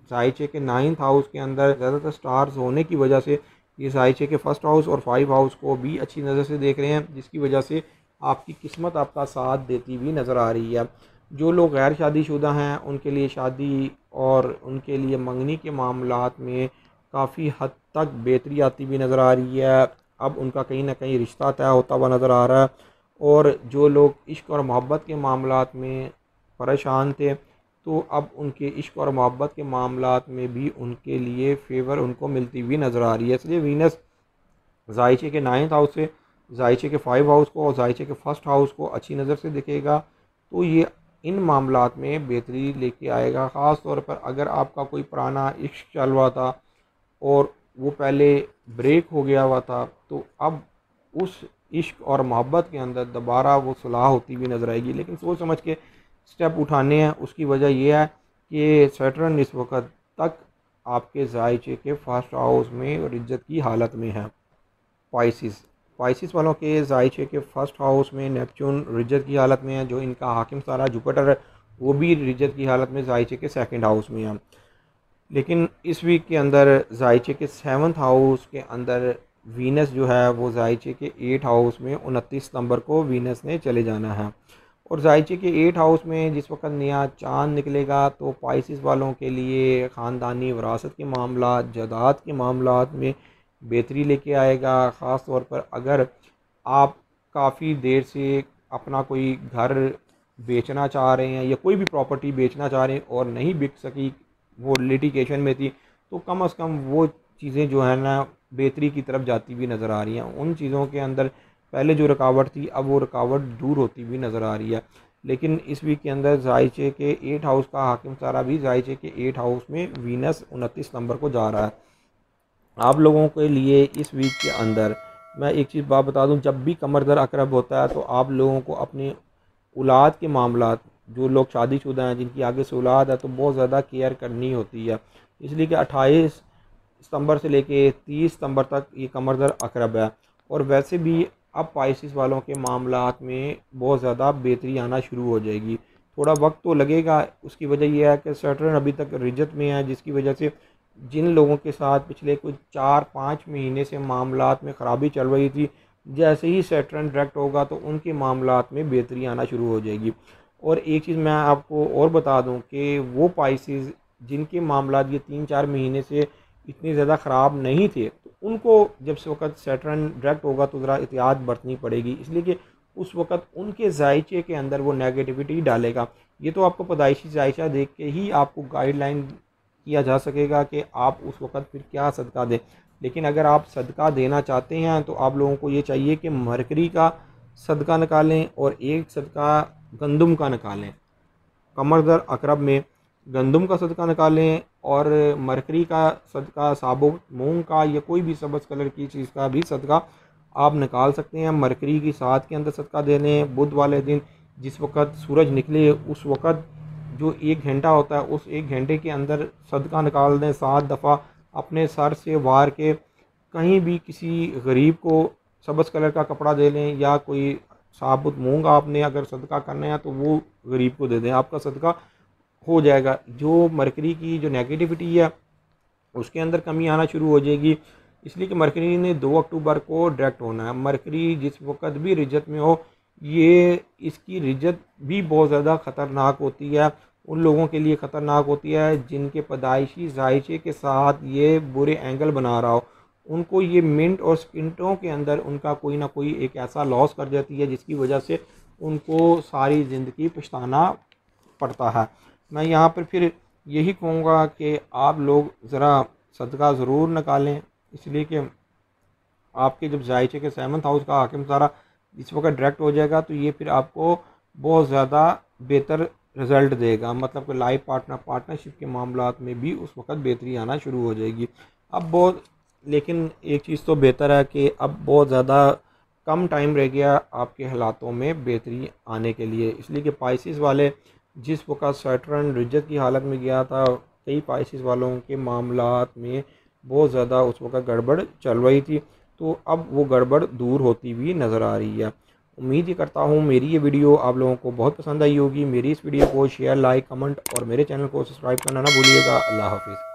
S1: जायचे के 9th हाउस के अंदर ज़्यादातर स्टार्स होने की वजह से ये जायचे के 1st हाउस और 5 हाउस को भी अच्छी नज़र से देख रहे हैं, जिसकी वजह से आपकी किस्मत आपका साथ देती हुई नज़र आ रही है। जो लोग गैर शादीशुदा हैं उनके लिए शादी और उनके लिए मंगनी के मामलात में काफ़ी हद तक बेहतरी आती हुई नज़र आ रही है। अब उनका कहीं ना कहीं रिश्ता तय होता हुआ नज़र आ रहा है, और जो लोग इश्क और मोहब्बत के मामलात में परेशान थे, तो अब उनके इश्क और मोहब्बत के मामलात में भी उनके लिए फेवर उनको मिलती हुई नज़र आ रही है। इसलिए वीनस जायचे के 9th हाउस से जायचे के 5 हाउस को और जायचे के 1st हाउस को अच्छी नज़र से दिखेगा, तो ये इन मामलात में बेहतरी लेके आएगा। ख़ास तौर पर अगर आपका कोई पुराना इश्क चल रहा था और वो पहले ब्रेक हो गया हुआ था, तो अब उस इश्क और मोहब्बत के अंदर दोबारा वो सुलह होती हुई नज़र आएगी। लेकिन सोच समझ के स्टेप उठाने हैं। उसकी वजह यह है कि सैटर्न इस वक्त तक आपके जायचे के 1st हाउस में और इज्जत की हालत में है। पाइसिस वालों के जायचे के 1st हाउस में नेपच्यून रिजत की हालत में है, जो इनका हाकिम सारा जुपिटर है वो भी रिजत की हालत में जायचे के 2nd हाउस में है। लेकिन इस वीक के अंदर जायचे के 7th हाउस के अंदर वीनस जो है वो जायचे के 8 हाउस में 29 नंबर को वीनस ने चले जाना है, और जायचे के 8 हाउस में जिस वक्त नया चांद निकलेगा तो पाइसिस वालों के लिए ख़ानदानी विरासत के मामला, जायदाद के मामलात में बेहतरी लेके आएगा। ख़ास तौर पर अगर आप काफ़ी देर से अपना कोई घर बेचना चाह रहे हैं या कोई भी प्रॉपर्टी बेचना चाह रहे हैं और नहीं बिक सकी, वो लिटिगेशन में थी, तो कम अज़ कम वो चीज़ें जो है ना बेहतरी की तरफ जाती हुई नज़र आ रही हैं। उन चीज़ों के अंदर पहले जो रुकावट थी अब वो रुकावट दूर होती हुई नज़र आ रही है। लेकिन इस वीक के अंदर जायचे के 8 हाउस का हाकिम सारा भी जायचे के 8 हाउस में वीनस 29 नंबर को जा रहा है। आप लोगों के लिए इस वीक के अंदर मैं एक चीज़ बात बता दूं, जब भी कमर दर अकरब होता है तो आप लोगों को अपनी औलाद के मामलात, जो लोग शादीशुदा हैं जिनकी आगे से औलाद है, तो बहुत ज़्यादा केयर करनी होती है। इसलिए कि 28 सितंबर से लेके 30 सितंबर तक ये कमर दर अकरब है, और वैसे भी अब पाइसिस वालों के मामलात में बहुत ज़्यादा बेहतरी आना शुरू हो जाएगी। थोड़ा वक्त तो लगेगा, उसकी वजह यह है कि सैटर्न अभी तक रिजत में है, जिसकी वजह से जिन लोगों के साथ पिछले कुछ 4-5 महीने से मामलात में ख़राबी चल रही थी, जैसे ही सैटर्न डायरेक्ट होगा तो उनके मामलात में बेहतरी आना शुरू हो जाएगी। और एक चीज़ मैं आपको और बता दूं कि वो पाइसिस जिनके मामलात ये 3-4 महीने से इतने ज़्यादा ख़राब नहीं थे, तो उनको जब से वक्त सैटर्न डायरेक्ट होगा तो ज़रा एहतियात बरतनी पड़ेगी, इसलिए कि उस वक्त उनके जायचे के अंदर वो नेगेटिविटी डालेगा। ये तो आपको पैदाइशी जायचा देख के ही आपको गाइडलाइन किया जा सकेगा कि आप उस वक्त फिर क्या सदका दें। लेकिन अगर आप सदका देना चाहते हैं तो आप लोगों को ये चाहिए कि मरकरी का सदका निकालें और एक सदका गंदम का निकालें। कमर दर अकरब में गंदम का सदका निकालें, और मरकरी का सदका साबुत मूंग का या कोई भी सब्ज़ कलर की चीज़ का भी सदका आप निकाल सकते हैं। मरकरी की साथ के अंदर सदका दे लें। बुध वाले दिन जिस वक्त सूरज निकले उस वक्त जो 1 घंटा होता है उस 1 घंटे के अंदर सदका निकाल दें 7 दफ़ा। अपने सर से वार के कहीं भी किसी गरीब को सब्ज़ कलर का कपड़ा दे लें, या कोई साबुत मूंग आपने अगर सदका करना है तो वो गरीब को दे दें, आपका सदका हो जाएगा। जो मरकरी की जो नेगेटिविटी है उसके अंदर कमी आना शुरू हो जाएगी, इसलिए कि मरकरी ने 2 अक्टूबर को डायरेक्ट होना है। मरकरी जिस वक्त भी रिजत में हो, ये इसकी रिजत भी बहुत ज़्यादा ख़तरनाक होती है। उन लोगों के लिए ख़तरनाक होती है जिनके पैदाइशी जायचे के साथ ये बुरे एंगल बना रहा हो। उनको ये मिनट और सेकंडों के अंदर उनका कोई ना कोई एक ऐसा लॉस कर जाती है जिसकी वजह से उनको सारी ज़िंदगी पछताना पड़ता है। मैं यहाँ पर फिर यही कहूँगा कि आप लोग ज़रा सदका ज़रूर निकालें, इसलिए कि आपके जब जायचे के 7th हाउस का हाकिम सारा इस वक्त डायरेक्ट हो जाएगा तो ये फिर आपको बहुत ज़्यादा बेहतर रिज़ल्ट देगा। मतलब कि लाइफ पार्टनरशिप के मामलात में भी उस वक्त बेहतरी आना शुरू हो जाएगी। अब बहुत, लेकिन एक चीज़ तो बेहतर है कि अब बहुत ज़्यादा कम टाइम रह गया आपके हालातों में बेहतरी आने के लिए, इसलिए कि पाइसिस वाले जिस वक्त सैटर्न रिजत की हालत में गया था, कई पाइसिस वालों के मामलात में बहुत ज़्यादा उस वक्त गड़बड़ चल रही थी, तो अब वो गड़बड़ दूर होती हुई नज़र आ रही है। उम्मीद ही करता हूँ मेरी ये वीडियो आप लोगों को बहुत पसंद आई होगी। मेरी इस वीडियो को शेयर, लाइक, कमेंट और मेरे चैनल को सब्सक्राइब करना ना भूलिएगा। अल्लाह हाफिज़।